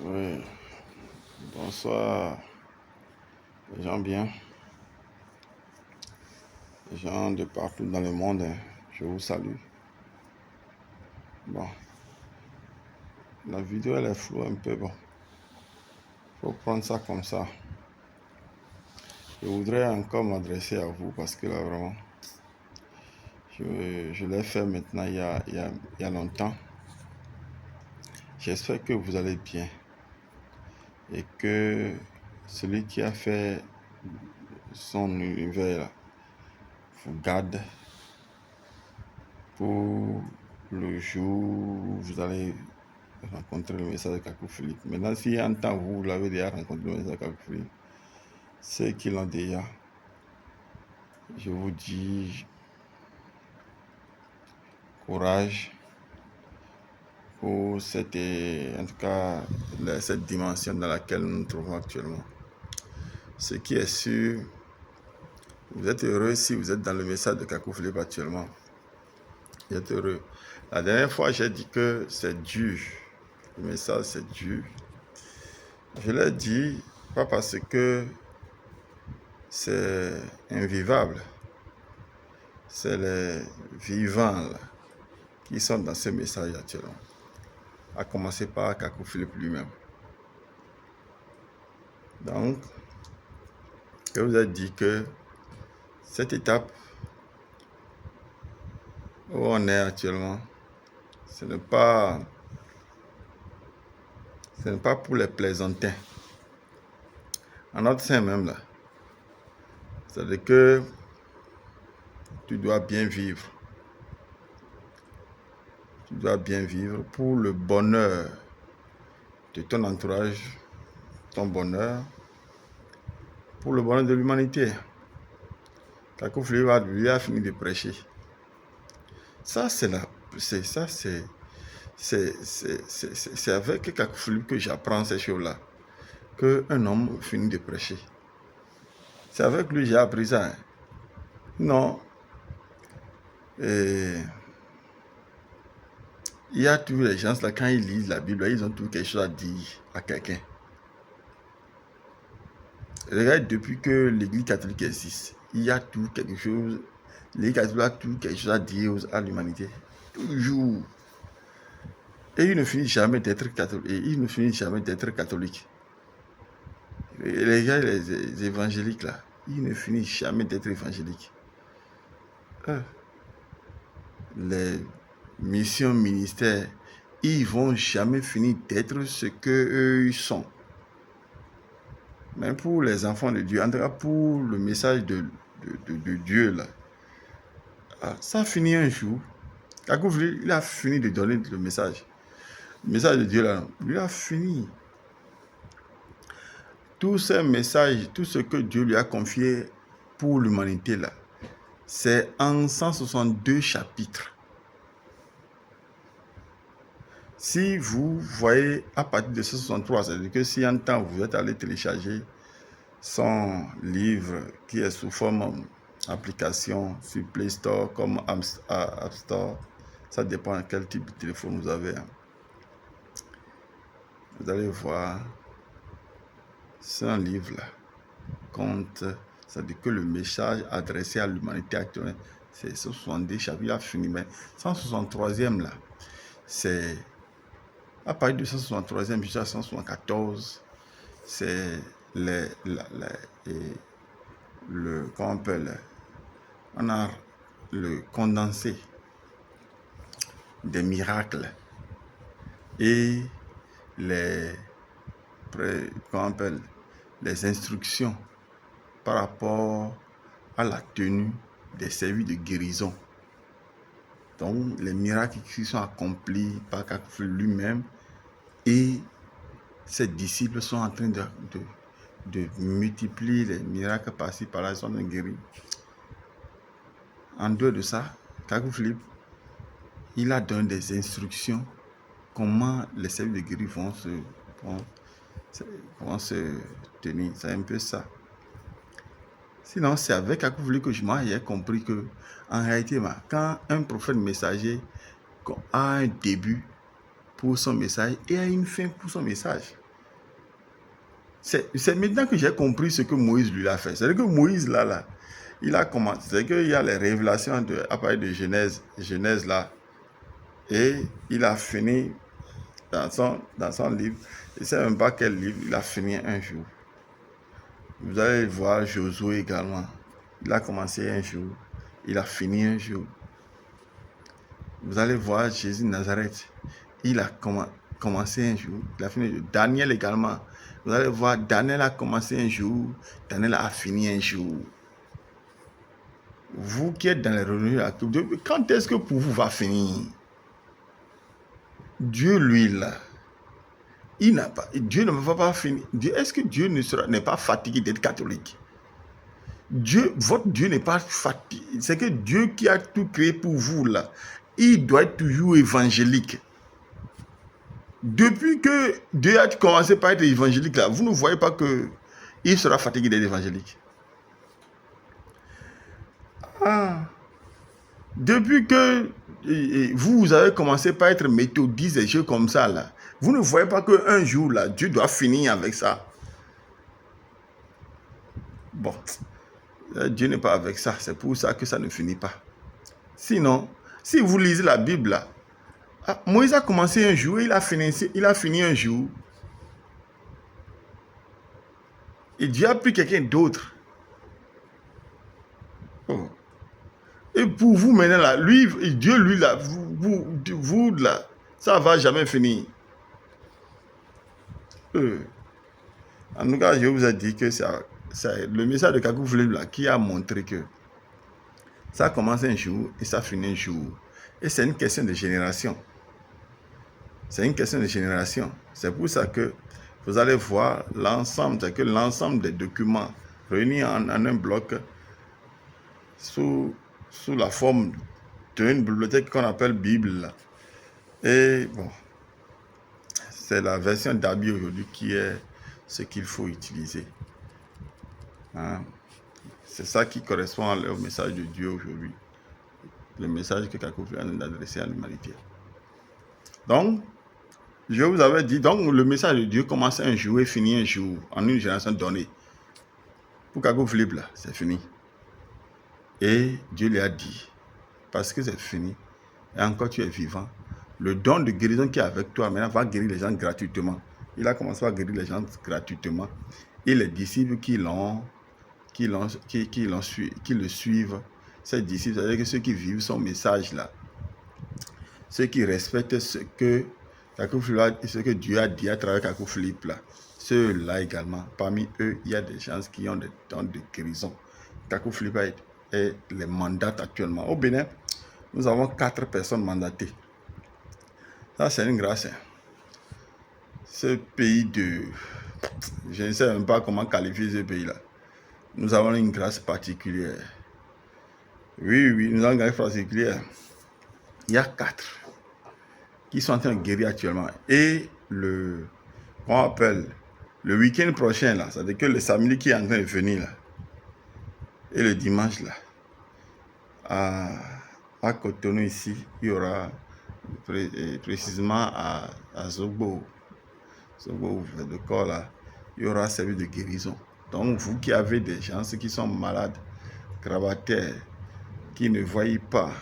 Oui, bonsoir, les gens bien, les gens de partout dans le monde, je vous salue. Bon, la vidéo elle est floue un peu, bon, faut prendre ça comme ça. Je voudrais encore m'adresser à vous parce que là vraiment, je l'ai fait maintenant il y a longtemps. J'espère que vous allez bien et que celui qui a fait son univers là, vous garde pour le jour où vous allez rencontrer le message de Kakou Philippe. Maintenant, si en temps vous l'avez déjà rencontré le message de Kakou Philippe, ceux qui l'ont déjà, je vous dis courage pour cette, en tout cas, cette dimension dans laquelle nous nous trouvons actuellement. Ce qui est sûr, vous êtes heureux si vous êtes dans le message de Kakou Philippe actuellement. Vous êtes heureux. La dernière fois, j'ai dit que c'est dur. Le message, c'est dur. Je l'ai dit, pas parce que c'est invivable. C'est les vivants là, qui sont dans ce message actuellement. À commencer par Kakou Philippe lui-même. Donc, je vous ai dit que cette étape où on est actuellement, ce n'est pas pour les plaisantins. En notre sein même là, c'est-à-dire que tu dois bien vivre. Tu dois bien vivre pour le bonheur de ton entourage, ton bonheur, pour le bonheur de l'humanité. Kakou Philippe lui a fini de prêcher. Ça, c'est avec Kakou Philippe que j'apprends ces choses-là. Qu'un homme finit de prêcher. C'est avec lui que j'ai appris ça. Hein. Non. Et il y a tous les gens là, quand ils lisent la Bible, ils ont toujours quelque chose à dire à quelqu'un. Regarde, depuis que l'Église catholique existe, il y a toujours quelque chose. L'Église catholique a toujours quelque chose à dire à l'humanité. Toujours. Et il ne finit jamais d'être catholique. Et il ne finit jamais d'être catholique. Les gars, les évangéliques là, ils ne finissent jamais d'être évangéliques. Les missions, ministères, ils vont jamais finir d'être ce qu'eux ils sont. Mais pour les enfants de Dieu, en tout cas pour le message de Dieu là, ça finit un jour. Kakou Philippe, il a fini de donner le message. Le message de Dieu là, il a fini. Tous ces messages, tout ce que Dieu lui a confié pour l'humanité là, c'est en 162 chapitres. Si vous voyez à partir de 163, c'est-à-dire que si en temps vous êtes allé télécharger son livre qui est sous forme application sur Play Store comme App Store, ça dépend de quel type de téléphone vous avez. Vous allez voir, c'est un livre là, compte, c'est-à-dire que le message adressé à l'humanité actuelle, c'est 170 chapitres, il a fini, mais 163e là, c'est à partir de 163e jusqu'à 174, c'est comment on appelle, on a le condensé des miracles et comment on appelle, les instructions par rapport à la tenue des services de guérison. Donc, les miracles qui sont accomplis par Kakou Philippe lui-même et ses disciples sont en train de multiplier les miracles par-ci, par-là, ils sont guéris. En dehors de ça, Kakou Philippe, il a donné des instructions comment les services de guérison vont se tenir. C'est un peu ça. Sinon, c'est avec Kakou Philippe que j'ai compris que, en réalité, quand un prophète messager a un début pour son message et a une fin pour son message, C'est maintenant que j'ai compris ce que Moïse lui a fait. C'est-à-dire que Moïse, là, il a commencé. C'est qu'il y a les révélations à partir de Genèse, là. Et il a fini dans son livre. Je ne sais même pas quel livre. Il a fini un jour. Vous allez voir Josué également. Il a commencé un jour. Il a fini un jour. Vous allez voir Jésus de Nazareth. Il a commencé un jour. Il a fini un jour. Daniel également. Vous allez voir, Daniel a commencé un jour. Daniel a fini un jour. Vous qui êtes dans les revenus, quand est-ce que pour vous va finir? Dieu, lui, là, Dieu ne va pas finir. Est-ce que Dieu n'est pas fatigué d'être catholique? Votre Dieu n'est pas fatigué. C'est que Dieu qui a tout créé pour vous, là, il doit être toujours évangélique. Depuis que Dieu a commencé par être évangélique, là, vous ne voyez pas qu'il sera fatigué d'être évangélique. Depuis que vous avez commencé par être méthodiste et choses comme ça, là, vous ne voyez pas qu'un jour, là, Dieu doit finir avec ça. Bon, Dieu n'est pas avec ça. C'est pour ça que ça ne finit pas. Sinon, si vous lisez la Bible, là, Moïse a commencé un jour, il a fini un jour. Et Dieu a pris quelqu'un d'autre. Oh. Et pour vous maintenant, là, Dieu, lui, là, vous, là, ça ne va jamais finir. En tout cas, je vous ai dit que c'est le message de Kakou Flip là qui a montré que ça commence un jour et ça finit un jour. Et c'est une question de génération. C'est une question de génération. C'est pour ça que vous allez voir l'ensemble des documents réunis en un bloc sous la forme d'une bibliothèque qu'on appelle Bible. Là. Et bon, c'est la version d'Abi aujourd'hui qui est ce qu'il faut utiliser. Hein? C'est ça qui correspond au message de Dieu aujourd'hui. Le message que Kakou a adressé à l'humanité. Donc, je vous avais dit, donc le message de Dieu commence un jour et finit un jour, en une génération donnée. Pour Kakou Flip, là, c'est fini. Et Dieu lui a dit, parce que c'est fini, et encore tu es vivant, le don de guérison qui est avec toi, maintenant va guérir les gens gratuitement. Il a commencé à guérir les gens gratuitement. Et les disciples qui le suivent, ces disciples, c'est-à-dire que ceux qui vivent son message là, ceux qui respectent ce que Dieu a dit à travers Kakou Flip là, ceux-là également, parmi eux, il y a des gens qui ont des dons de guérison. Kakou Flip est les mandate actuellement. Au Bénin, nous avons 4 personnes mandatées. Ça, c'est une grâce. Ce pays je ne sais même pas comment qualifier ce pays-là. Nous avons une grâce particulière. Oui, nous avons une grâce particulière. Il y a 4 qui sont en train de guérir actuellement. Et le week-end prochain, là, c'est-à-dire que le samedi qui est en train de venir, là, et le dimanche, là, à Cotonou, ici, il y aura précisément à Zogbo, de corps, là, il y aura un service de guérison. Donc, vous qui avez des gens qui sont malades, grabataires, qui ne voient pas,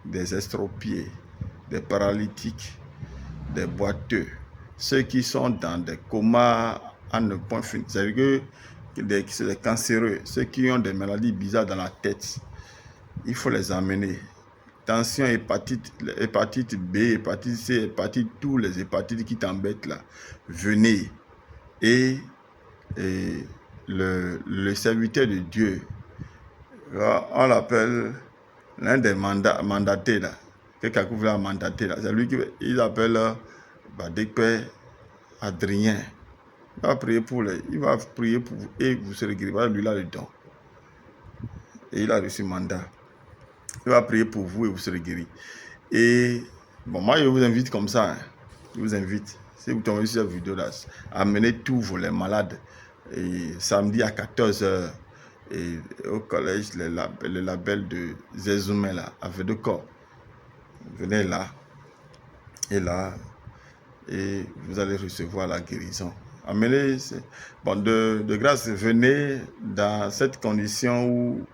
des estropiés, des paralytiques, des boiteux, ceux qui sont dans des comas à ne point finir, c'est-à-dire que des cancéreux, ceux qui ont des maladies bizarres dans la tête, il faut les emmener. Tension, hépatite B, hépatite C, hépatite, tous les hépatites qui t'embêtent là, venez. Et le serviteur de Dieu, on l'appelle l'un des mandatés là, que Kakou a mandaté là, c'est lui qu'il appelle Badekpe Adrien. Il va prier pour vous et vous serez guéri. Lui là le don. Et il a reçu mandat. Il va prier pour vous et vous serez guéri. Et bon, moi je vous invite comme ça. Hein. Je vous invite. Si vous tombez sur cette vidéo là, amenez tous vos les malades. Et samedi à 14h. Et au collège, le label de Zézoumé là, à Vedecor. Venez là. Et là. Et vous allez recevoir la guérison. Amenez, bon, de grâce, venez dans cette condition où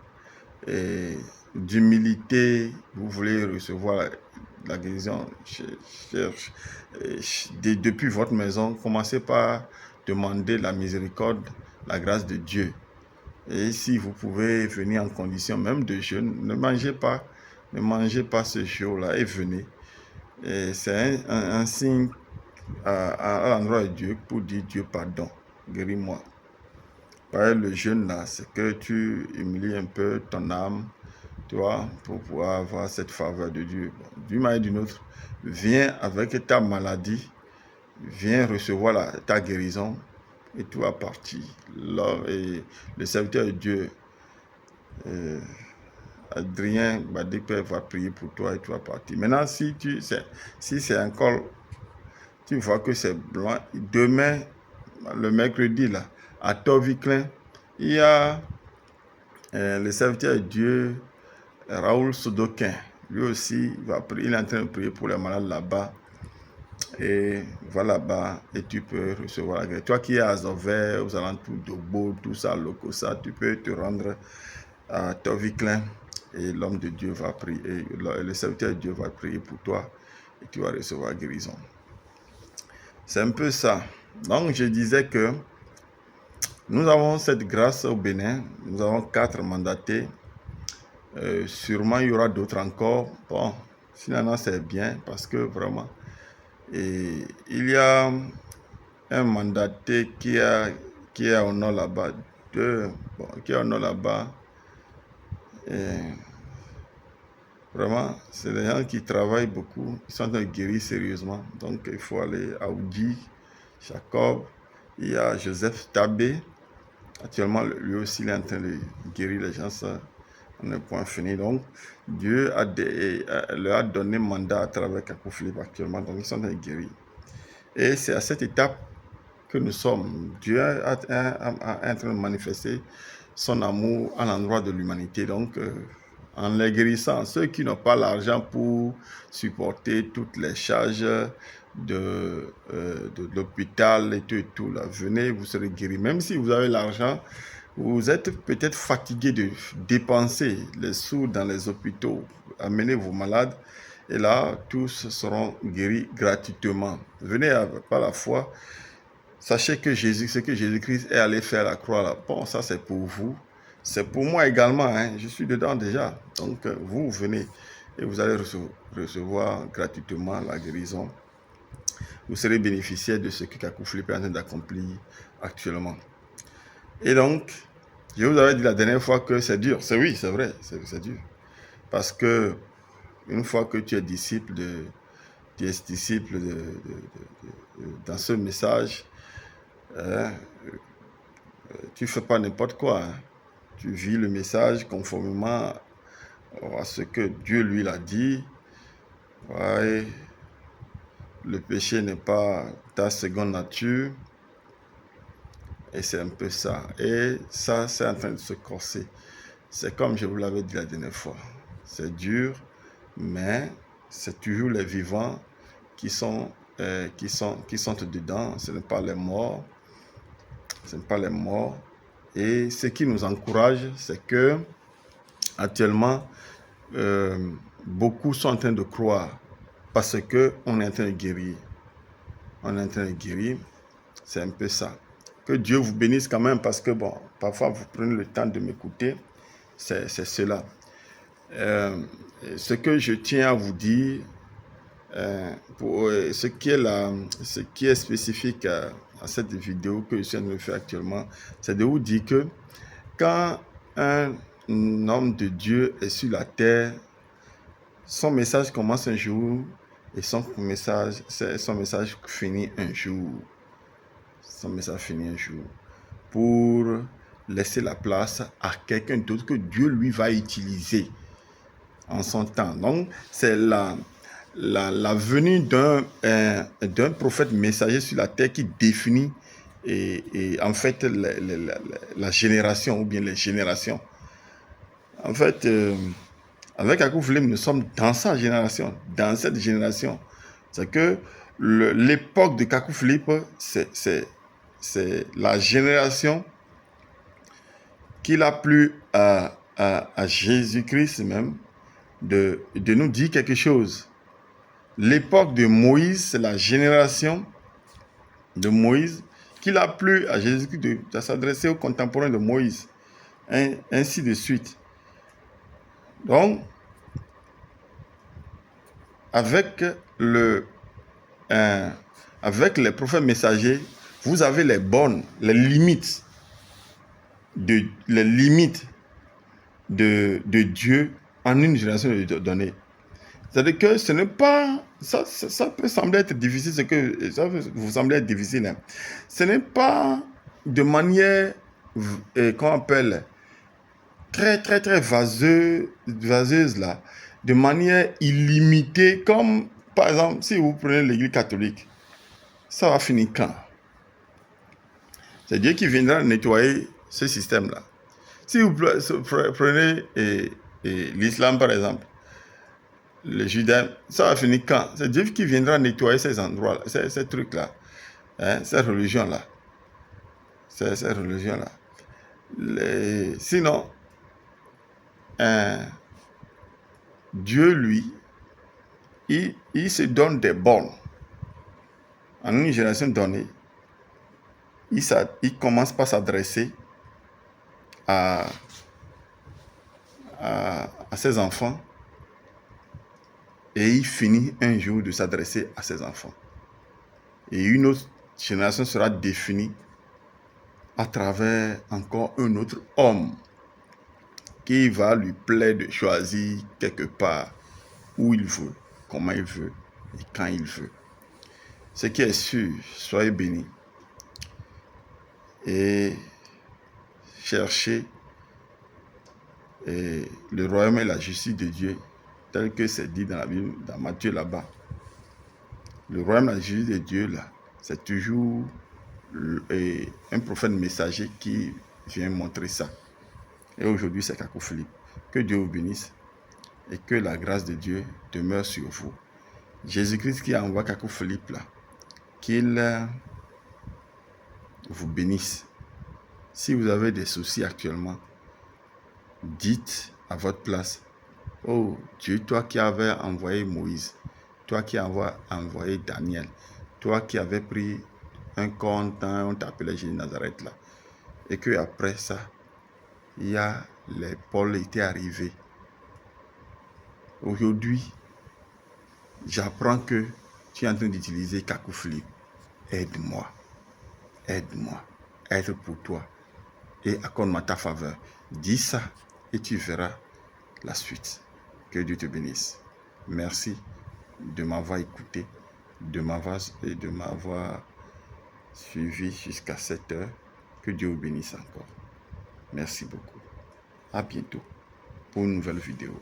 d'humilité, vous voulez recevoir la guérison. Depuis votre maison, commencez par demander la miséricorde, la grâce de Dieu. Et si vous pouvez venir en condition même de jeûne, ne mangez pas ce jour-là et venez. C'est un signe à l'endroit de Dieu pour dire Dieu pardon, guéris-moi. Par le jeûne là, c'est que tu humilies un peu ton âme, tu vois, pour pouvoir avoir cette faveur de Dieu. Bon, d'une manière ou d'une autre, viens avec ta maladie, viens recevoir ta guérison et tu vas partir. Là, et le serviteur de Dieu, Adrien Badepé, va prier pour toi et tu vas partir. Maintenant, si c'est encore, tu vois que c'est blanc, demain, le mercredi, là, à Torviclin, il y a le serviteur de Dieu, Raoul Sodokin. Lui aussi, il est en train de prier pour les malades là-bas. Et va là-bas et tu peux recevoir la grâce. Toi qui es à Zover, aux alentours d'Obo, tout ça, Lokosa, tu peux te rendre à Torviclin et l'homme de Dieu va prier, et le serviteur de Dieu va prier pour toi et tu vas recevoir guérison. C'est un peu ça. Donc je disais que nous avons cette grâce au Bénin, nous avons 4 mandatés. Sûrement il y aura d'autres encore. Bon, finalement c'est bien parce que vraiment, et il y a un mandaté qui est au nord là-bas, qui est au nord là-bas. Vraiment, c'est des gens qui travaillent beaucoup, ils sont en train de guérir sérieusement. Donc il faut aller à Oudi, Jacob, il y a Joseph Tabé. Actuellement, lui aussi, il est en train de guérir les gens. Ça, on est point fini. Donc, Dieu leur a donné mandat à travers Kakou Philippe actuellement. Donc, ils sont en train de guérir. Et c'est à cette étape que nous sommes. Dieu est en train de manifester son amour à l'endroit de l'humanité. Donc, en les guérissant, ceux qui n'ont pas l'argent pour supporter toutes les charges de l'hôpital et tout, là, venez, vous serez guéris. Même si vous avez l'argent, vous êtes peut-être fatigué de dépenser les sous dans les hôpitaux. Amenez vos malades et là, tous seront guéris gratuitement. Venez par la foi. Sachez que ce que Jésus-Christ est allé faire à la croix, là, bon, ça c'est pour vous. C'est pour moi également, hein, je suis dedans déjà. Donc, vous venez et vous allez recevoir gratuitement la guérison. Vous serez bénéficiaire de ce que Kakou Philippe est en train d'accomplir actuellement. Et donc, je vous avais dit la dernière fois que c'est dur. Oui, c'est vrai, c'est dur. Parce que une fois que tu es disciple dans ce message, tu ne fais pas n'importe quoi. Hein. Tu vis le message conformément à ce que Dieu lui l'a dit. Ouais. Le péché n'est pas ta seconde nature. Et c'est un peu ça. Et ça, c'est en train de se corser. C'est comme je vous l'avais dit la dernière fois. C'est dur, mais c'est toujours les vivants qui sont dedans. Ce n'est pas les morts. Ce n'est pas les morts. Et ce qui nous encourage, c'est que actuellement, beaucoup sont en train de croire parce qu'on est en train de guérir. On est en train de guérir. C'est un peu ça. Que Dieu vous bénisse quand même parce que, bon, parfois vous prenez le temps de m'écouter. C'est cela. Ce que je tiens à vous dire, ce qui est spécifique à cette vidéo que je suis en train de faire actuellement, c'est de vous dire que quand un homme de Dieu est sur la terre, son message commence un jour et son message finit un jour. Son message finit un jour pour laisser la place à quelqu'un d'autre que Dieu lui va utiliser en son temps. Donc, c'est la venue d'un prophète messager sur la terre qui définit et en fait la génération ou bien les générations. En fait, avec Kakou Philippe, nous sommes dans sa génération, dans cette génération. C'est que l'époque de Kakou Philippe, c'est c'est la génération qu'il a plu à Jésus-Christ même de nous dire quelque chose. L'époque de Moïse, c'est la génération de Moïse qu'il a plu à Jésus-Christ de s'adresser aux contemporains de Moïse, ainsi de suite. Donc, avec les prophètes messagers, vous avez les bornes, les limites de Dieu en une génération donnée. C'est-à-dire que ce n'est pas... Ça peut sembler être difficile, ça peut vous sembler être difficile. Hein. Ce n'est pas de manière, qu'on appelle, très vaseuse là, de manière illimitée, comme par exemple, si vous prenez l'église catholique, ça va finir quand? C'est Dieu qui viendra nettoyer ce système-là. Si vous prenez l'islam par exemple, le judaïsme, ça va finir quand? C'est Dieu qui viendra nettoyer ces endroits, ces trucs-là, hein, ces religions-là. Ces religions-là. Sinon, Dieu, lui, il se donne des bornes. En une génération donnée, il commence par s'adresser à ses enfants et il finit un jour de s'adresser à ses enfants. Et une autre génération sera définie à travers encore un autre homme qui va lui plaire de choisir quelque part où il veut, comment il veut et quand il veut. Ce qui est sûr, soyez bénis et cherchez le royaume et la justice de Dieu, tel que c'est dit dans la Bible, dans Matthieu là-bas. Le royaume et la justice de Dieu, là, c'est toujours un prophète messager qui vient montrer ça. Et aujourd'hui, c'est Kakou Philippe. Que Dieu vous bénisse et que la grâce de Dieu demeure sur vous. Jésus-Christ qui envoie Kakou Philippe là, qu'il vous bénisse. Si vous avez des soucis actuellement, dites à votre place: oh Dieu, toi qui avais envoyé Moïse, toi qui avais envoyé Daniel, toi qui avais pris un compte, on t'appelait Jésus Nazareth là, et que après ça, Paul était arrivé. Aujourd'hui, j'apprends que tu es en train d'utiliser Kakou Philippe. Aide-moi, être pour toi et accorde-moi ta faveur. Dis ça et tu verras la suite. Que Dieu te bénisse. Merci de m'avoir écouté, de m'avoir suivi jusqu'à cette heure. Que Dieu vous bénisse encore. Merci beaucoup. À bientôt pour une nouvelle vidéo.